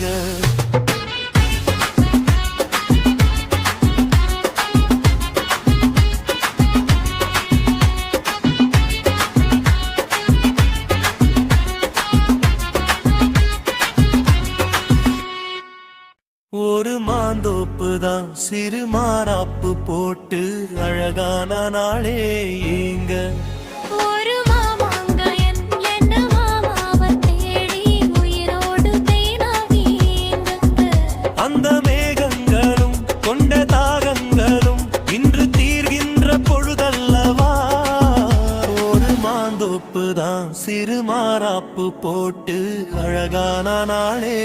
இங்க. ஒரு மாந்தோப்பு தான் சிறு மாறாப்பு போட்டு அழகான நாளே இங்க. ஒரு மாமாங்கயன் என்ன மாமாவை தேடி உயிரோடு தேனாகி இங்க. அந்த மேகங்களும் கொண்ட தாகங்களும் இன்று தீர்கின்ற பொழுதல்லவா. ஒரு மாந்தோப்பு தான் சிறு மாறாப்பு போட்டு அழகான நாளே